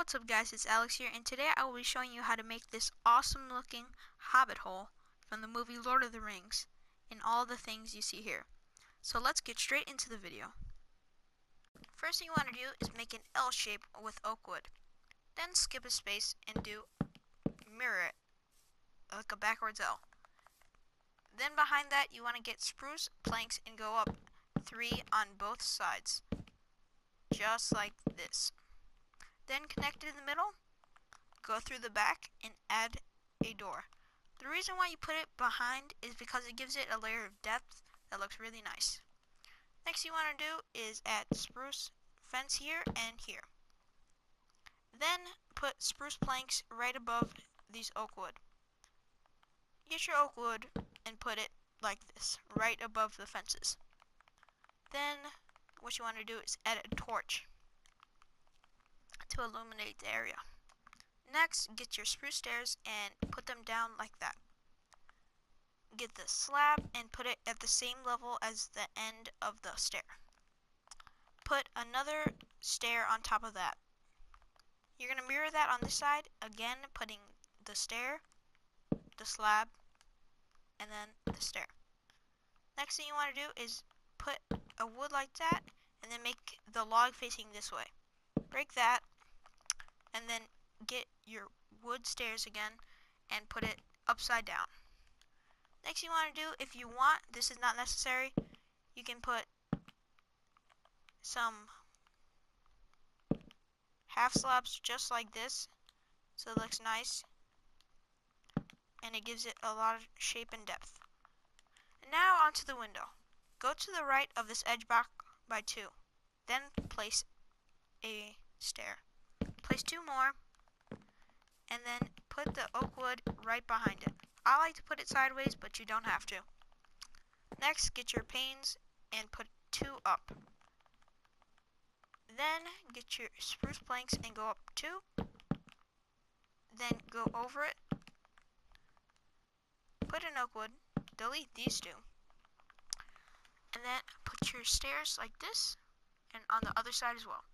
What's up guys, it's Alex here, and today I will be showing you how to make this awesome looking Hobbit hole from the movie Lord of the Rings and all the things you see here. So let's get straight into the video. First thing you want to do is make an L shape with oak wood. Then skip a space and do mirror it like a backwards L. Then behind that you want to get spruce planks and go up 3 on both sides, just like this. Then connect it in the middle, go through the back, and add a door. The reason why you put it behind is because it gives it a layer of depth that looks really nice. Next you want to do is add spruce fence here and here. Then put spruce planks right above these oak wood. Get your oak wood and put it like this, right above the fences. Then what you want to do is add a torch to illuminate the area. Next, get your spruce stairs and put them down like that. Get the slab and put it at the same level as the end of the stair. Put another stair on top of that. You're going to mirror that on this side, again putting the stair, the slab, and then the stair. Next thing you want to do is put a wood like that and then make the log facing this way. Break that, and then get your wood stairs again and put it upside down. Next you want to do, if you want, this is not necessary, you can put some half slabs just like this so it looks nice and it gives it a lot of shape and depth. And now onto the window. Go to the right of this edge block by 2. Then place a stair. Place 2 more, and then put the oak wood right behind it. I like to put it sideways, but you don't have to. Next, get your panes and put 2 up. Then get your spruce planks and go up 2. Then go over it. Put an oak wood. Delete these 2. And then put your stairs like this, and on the other side as well.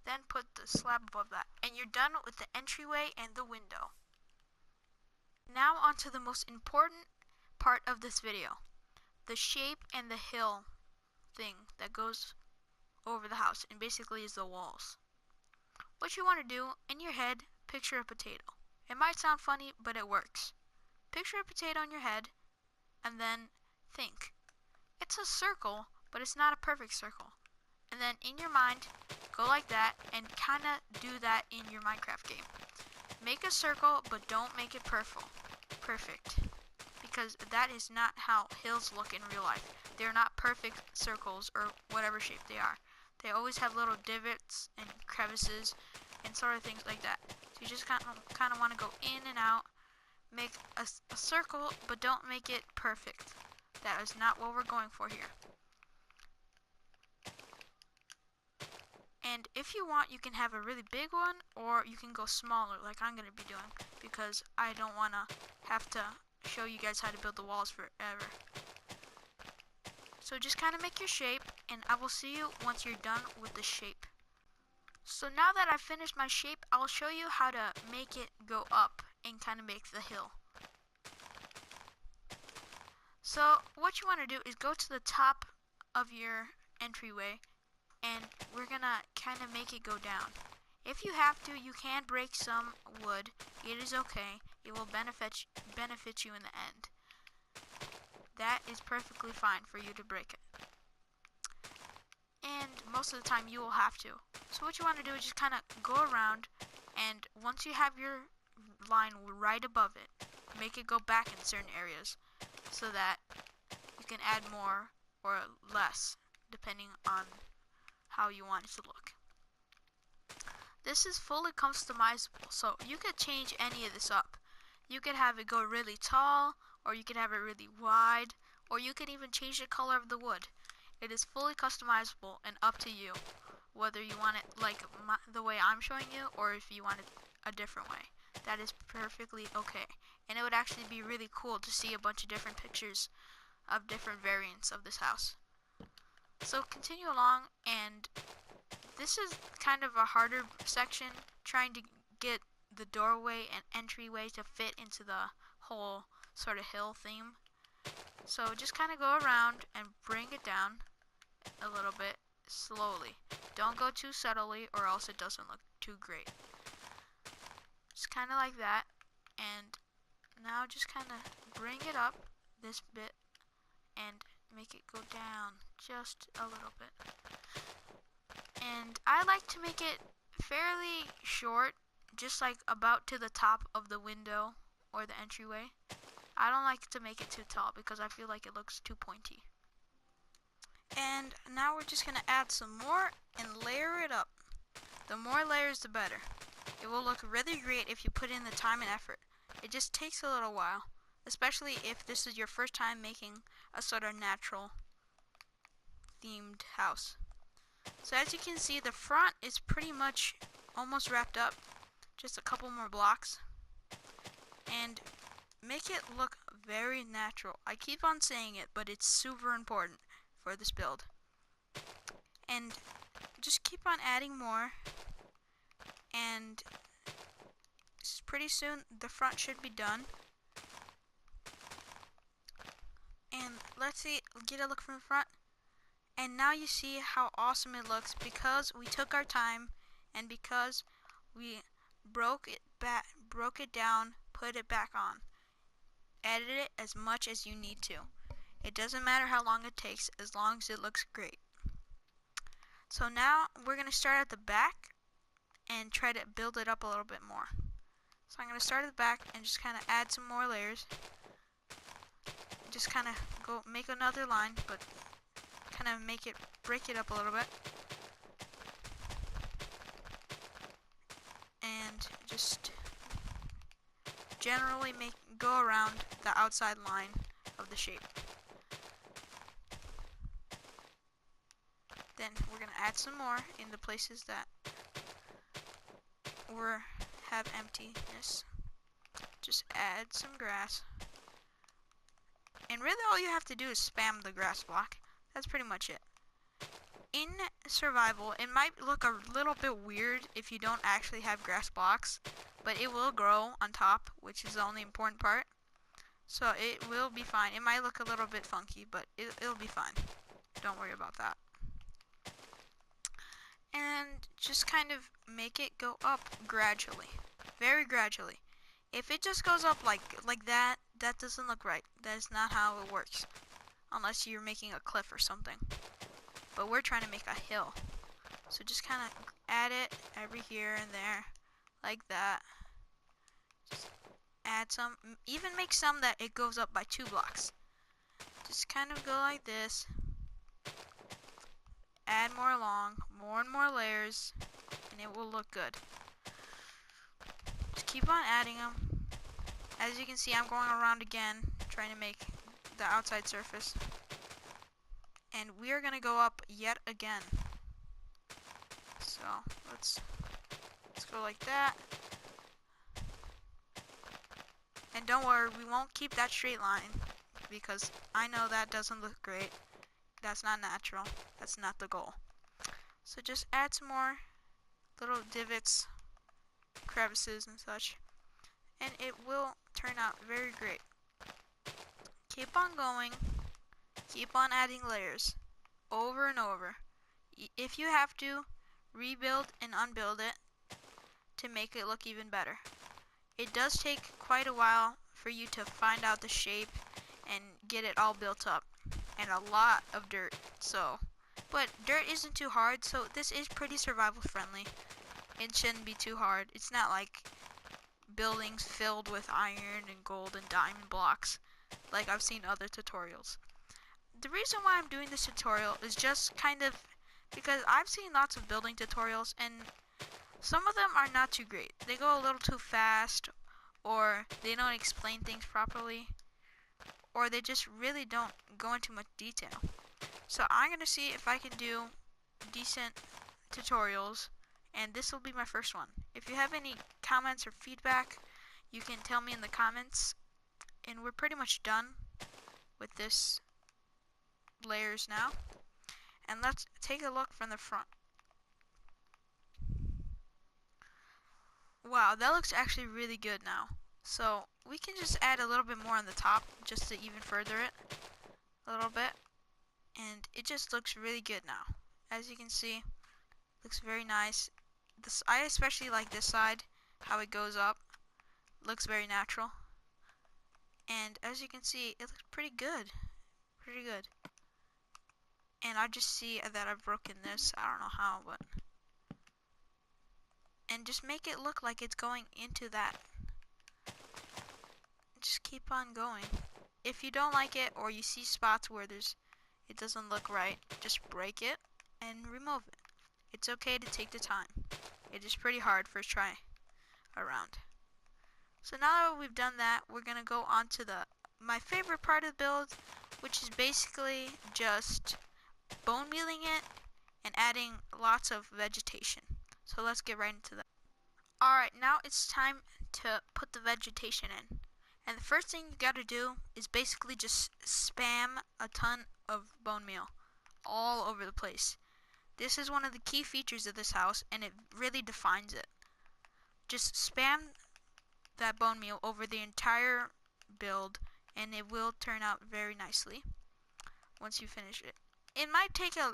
Then put the slab above that, and you're done with the entryway and the window. Now onto the most important part of this video, the shape and the hill thing that goes over the house and basically is the walls. What you want to do, in your head, picture a potato. It might sound funny, but it works. Picture a potato in your head and then think, it's a circle, but it's not a perfect circle. And then in your mind, go like that and kind of do that in your Minecraft game. Make a circle, but don't make it perfect. Because that is not how hills look in real life. They're not perfect circles or whatever shape they are. They always have little divots and crevices and sort of things like that. So you just kind of want to go in and out. Make a circle, but don't make it perfect. That is not what we're going for here. And if you want, you can have a really big one, or you can go smaller like I'm going to be doing, because I don't want to have to show you guys how to build the walls forever. So just kind of make your shape, and I will see you once you're done with the shape. So now that I've finished my shape, I'll show you how to make it go up and kind of make the hill. So what you want to do is go to the top of your entryway, and we're gonna kind of make it go down. If you have to, you can break some wood. It is okay. It will benefit you in the end. That is perfectly fine for you to break it. And most of the time you will have to. So what you want to do is just kind of go around, and once you have your line right above it, make it go back in certain areas so that you can add more or less depending on how you want it to look. This is fully customizable, so you could change any of this up. You could have it go really tall, or you could have it really wide, or you could even change the color of the wood. It is fully customizable and up to you, whether you want it like the way I'm showing you, or if you want it a different way. That is perfectly okay. And it would actually be really cool to see a bunch of different pictures of different variants of this house. So continue along, and this is kind of a harder section, trying to get the doorway and entryway to fit into the whole sort of hill theme. So just kind of go around and bring it down a little bit slowly. Don't go too subtly or else it doesn't look too great. Just kind of like that. And now just kind of bring it up this bit and make it go down just a little bit. And I like to make it fairly short, just like about to the top of the window or the entryway. I don't like to make it too tall because I feel like it looks too pointy. And now we're just going to add some more and layer it up. The more layers the better. It will look really great if you put in the time and effort. It just takes a little while, especially if this is your first time making a sort of natural themed house. So as you can see, the front is pretty much almost wrapped up. Just a couple more blocks. And make it look very natural. I keep on saying it, but it's super important for this build. And just keep on adding more. And pretty soon the front should be done. And let's see, get a look from the front. And now you see how awesome it looks because we took our time and because we broke it down, put it back on. Edit it as much as you need to. It doesn't matter how long it takes as long as it looks great. So now we're going to start at the back and try to build it up a little bit more. So I'm going to start at the back and just kind of add some more layers. Just kind of go make another line, but kind of break it up a little bit. And just generally go around the outside line of the shape. Then we're going to add some more in the places that have emptiness. Just add some grass. And really all you have to do is spam the grass block. That's pretty much it. In survival, it might look a little bit weird if you don't actually have grass blocks, but it will grow on top, which is the only important part. So it will be fine. It might look a little bit funky, but it'll be fine. Don't worry about that. And just kind of make it go up gradually. Very gradually. If it just goes up like that, that doesn't look right. That is not how it works. Unless you're making a cliff or something. But we're trying to make a hill. So just kind of add it every here and there. Like that. Just add some. Even make some that it goes up by 2 blocks. Just kind of go like this. Add more along. More and more layers. And it will look good. Just keep on adding them. As you can see, I'm going around again. Trying to make the outside surface. And we are going to go up yet again. So let's go like that. And don't worry, we won't keep that straight line because I know that doesn't look great. That's not natural. That's not the goal. So just add some more little divots, crevices and such. And it will turn out very great. Keep on going. Keep on adding layers. Over and over. If you have to, rebuild and unbuild it to make it look even better. It does take quite a while for you to find out the shape and get it all built up. And a lot of dirt. But dirt isn't too hard, so this is pretty survival friendly. It shouldn't be too hard. It's not like buildings filled with iron and gold and diamond blocks like I've seen other tutorials. The reason why I'm doing this tutorial is just kind of because I've seen lots of building tutorials and some of them are not too great. They go a little too fast, or they don't explain things properly, or they just really don't go into much detail. So I'm going to see if I can do decent tutorials, and this will be my first one. If you have any comments or feedback, you can tell me in the comments. And we're pretty much done with this layers now. And let's take a look from the front. Wow, that looks actually really good now. So we can just add a little bit more on the top just to even further it a little bit. And it just looks really good now. As you can see, looks very nice. I especially like this side, how it goes up. Looks very natural. And as you can see, it looks pretty good. Pretty good. And I just see that I've broken this. I don't know how, but... And just make it look like it's going into that. Just keep on going. If you don't like it, or you see spots where it doesn't look right, just break it and remove it. It's okay to take the time. It is pretty hard first try around. So now that we've done that, we're gonna go on to my favorite part of the build, which is basically just bone mealing it and adding lots of vegetation. So let's get right into that. Alright, now it's time to put the vegetation in. And the first thing you gotta do is basically just spam a ton of bone meal all over the place. This is one of the key features of this house, and it really defines it. Just spam that bone meal over the entire build, and it will turn out very nicely once you finish it. It might take a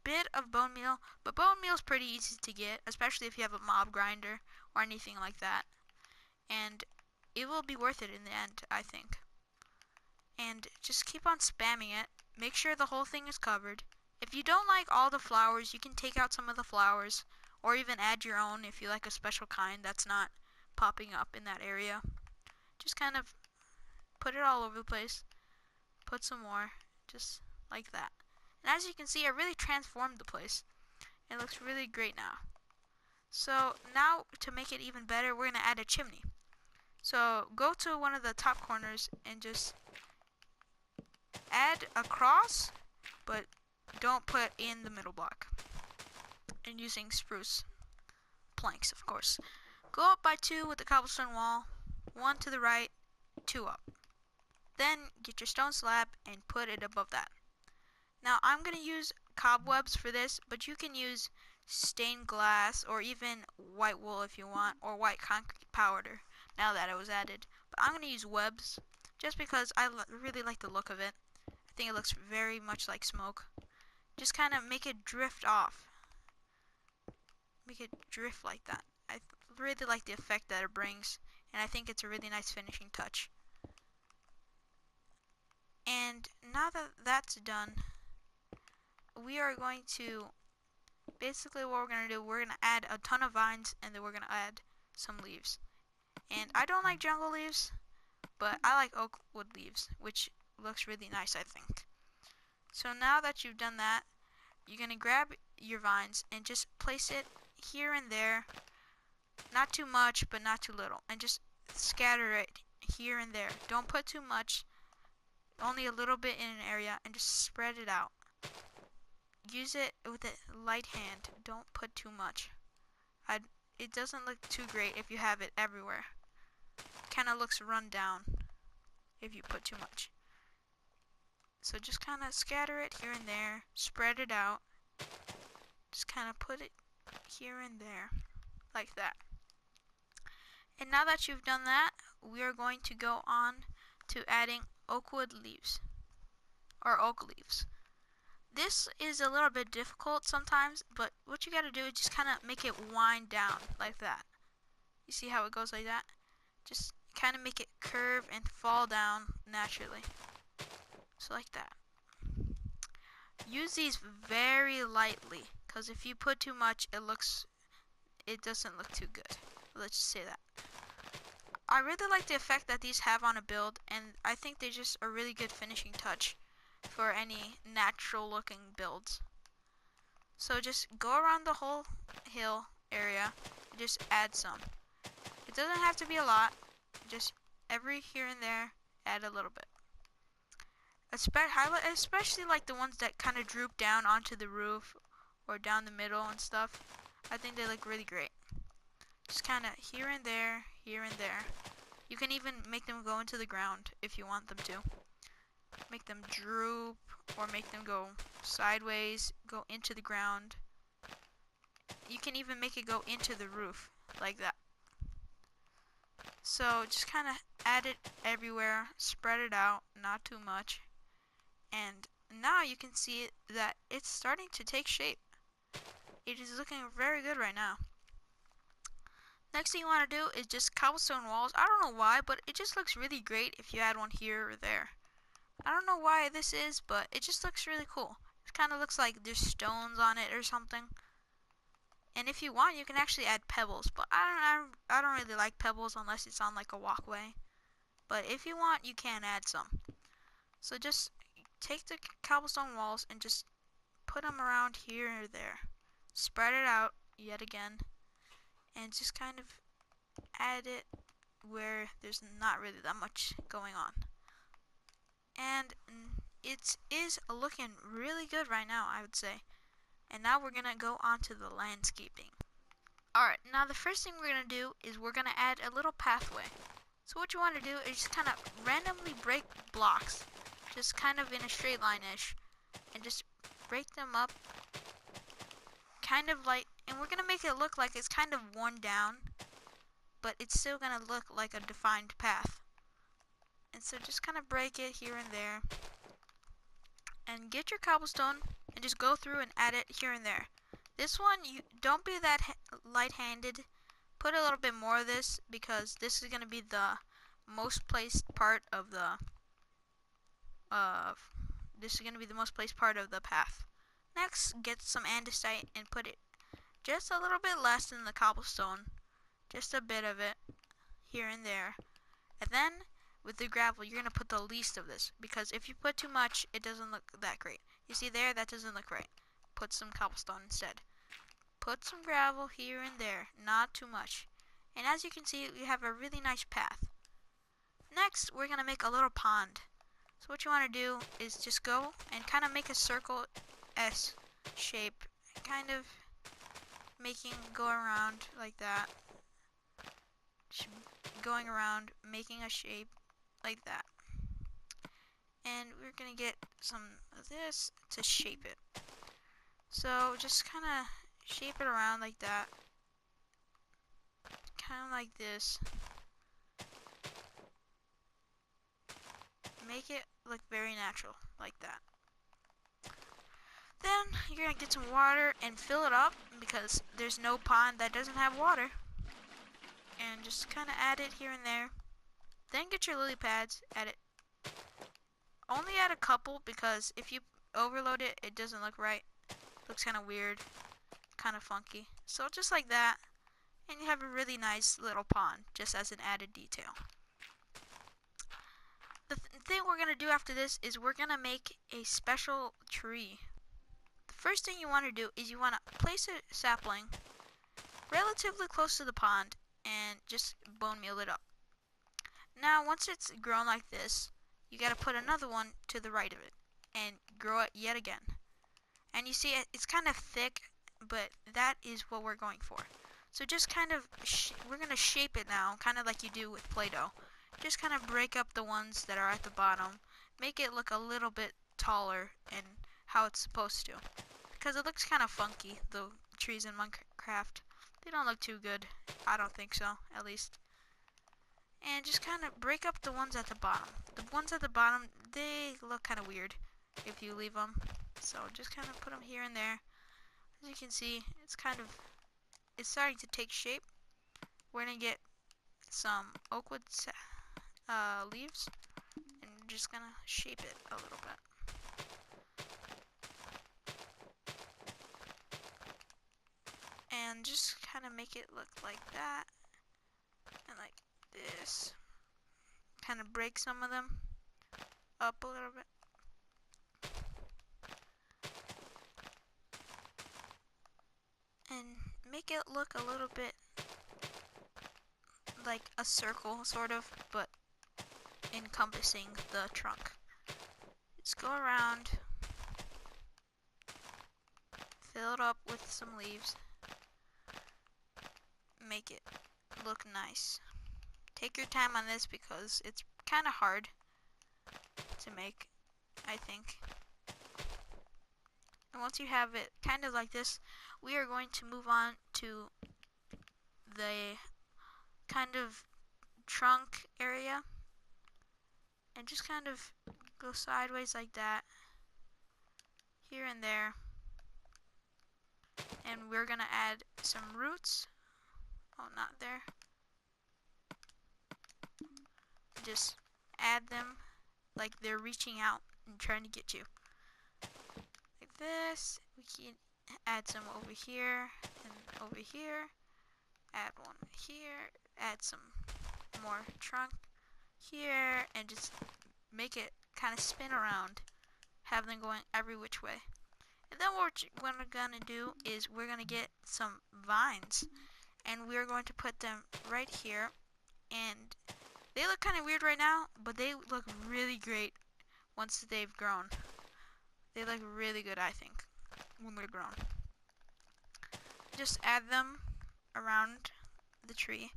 bit of bone meal, but bone meal is pretty easy to get, especially if you have a mob grinder or anything like that. And it will be worth it in the end, I think. And just keep on spamming it. Make sure the whole thing is covered. If you don't like all the flowers, you can take out some of the flowers, or even add your own if you like a special kind that's not popping up in that area. Just kind of put it all over the place. Put some more, just like that. And as you can see, I really transformed the place. It looks really great now. So now, to make it even better, we're going to add a chimney. So go to one of the top corners and just add a cross, but don't put in the middle block. And using spruce planks, of course. Go up by 2 with the cobblestone wall, 1 to the right, 2 up. Then get your stone slab and put it above that. Now I'm going to use cobwebs for this, but you can use stained glass or even white wool if you want, or white concrete powder now that it was added. But I'm going to use webs just because I really like the look of it. I think it looks very much like smoke. Just kind of make it drift off. Make it drift like that. I really like the effect that it brings, and I think it's a really nice finishing touch. And now that that's done, we are going to, basically what we're going to do, we're going to add a ton of vines, and then we're going to add some leaves. And I don't like jungle leaves, but I like oak wood leaves, which looks really nice, I think. So now that you've done that, you're going to grab your vines and just place it here and there. Not too much, but not too little. And just scatter it here and there. Don't put too much, only a little bit in an area, and just spread it out. Use it with a light hand. Don't put too much. It doesn't look too great if you have it everywhere. Kind of looks run down if you put too much. So just kind of scatter it here and there. Spread it out. Just kind of put it here and there. Like that. And now that you've done that, we are going to go on to adding oak wood leaves. Or oak leaves. This is a little bit difficult sometimes, but what you gotta do is just kind of make it wind down like that. You see how it goes like that? Just kind of make it curve and fall down naturally. So like that. Use these very lightly, because if you put too much, it doesn't look too good. Let's just say that. I really like the effect that these have on a build, and I think they're just a really good finishing touch for any natural looking builds. So just go around the whole hill area and just add some. It doesn't have to be a lot, just every here and there add a little bit. Especially like the ones that kind of droop down onto the roof or down the middle and stuff. I think they look really great. Just kind of here and there, here and there. You can even make them go into the ground if you want them to. Make them droop, or make them go sideways, go into the ground. you can even make it go into the roof like that. So just kind of add it everywhere, spread it out, not too much. And now you can see that it's starting to take shape. It is looking very good right now. Next thing you want to do is just cobblestone walls. I don't know why, but it just looks really great if you add one here or there. I don't know why this is, but it just looks really cool. It kind of looks like there's stones on it or something. And if you want, you can actually add pebbles, but I don't really like pebbles unless it's on like a walkway. But if you want, you can add some. So just take the cobblestone walls and just put them around here or there. Spread it out yet again, and just kind of add it where there's not really that much going on. And it is looking really good right now, I would say. And now we're gonna go on to the landscaping. Alright, now the first thing we're gonna do is we're gonna add a little pathway. So what you want to do is just kind of randomly break blocks, just kind of in a straight line-ish, and just break them up, kind of like, and we're gonna make it look like it's kind of worn down, but it's still gonna look like a defined path. And so just kind of break it here and there, and get your cobblestone and just go through and add it here and there. This one, you don't be that light-handed. Put a little bit more of this because this is gonna be the most placed part of the path. Next, get some andesite and put it just a little bit less than the cobblestone, just a bit of it here and there. And then with the gravel, you're gonna put the least of this, because if you put too much, it doesn't look that great. You see there, that doesn't look right. Put some cobblestone instead. Put some gravel here and there, not too much. And as you can see, we have a really nice path. Next, we're gonna make a little pond. So what you want to do is just go and kind of make a circle S shape, kind of making go around like that. Going around, making a shape like that. And we're gonna get some of this to shape it. So just kind of shape it around like that. Kind of like this. Make it look very natural, like that. Then you're gonna get some water and fill it up, because there's no pond that doesn't have water. And just kind of add it here and there. Then get your lily pads, add it. Only add a couple, because if you overload it, it doesn't look right. Looks kind of weird, kind of funky. So just like that, and you have a really nice little pond, just as an added detail. The thing we're going to do after this is we're going to make a special tree. The first thing you want to do is you want to place a sapling relatively close to the pond and just bone meal it up. Now once it's grown like this, you got to put another one to the right of it and grow it yet again. And you see it's kind of thick, but that is what we're going for. So just kind of, we're going to shape it now, kind of like you do with Play-Doh. Just kind of break up the ones that are at the bottom. Make it look a little bit taller and how it's supposed to. Because it looks kind of funky, the trees in Minecraft. They don't look too good. I don't think so, at least. And just kind of break up the ones at the bottom. The ones at the bottom, they look kind of weird if you leave them. So just kind of put them here and there. As you can see, it's starting to take shape. We're going to get some oak wood leaves, and we're just gonna shape it a little bit. And just kind of make it look like that, and like this. Kind of break some of them up a little bit. And make it look a little bit like a circle, sort of, but encompassing the trunk. Just go around, fill it up with some leaves, make it look nice. Take your time on this because it's kind of hard to make, I think. And once you have it kind of like this, we are going to move on to the kind of trunk area and just kind of go sideways like that, here and there. And we're gonna add some roots. Oh, not there. Just add them like they're reaching out and trying to get you. Like this. We can add some over here and over here. Add one here. Add some more trunk here, and just make it kind of spin around. Have them going every which way. And then what we're gonna do is we're gonna get some vines, and we're going to put them right here. And they look kind of weird right now, but they look really great once they've grown. They look really good, I think, when they're grown. Just add them around the tree,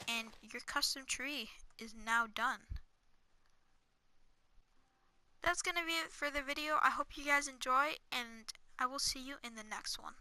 and your custom tree is now done. That's gonna be it for the video. I hope you guys enjoy, and I will see you in the next one.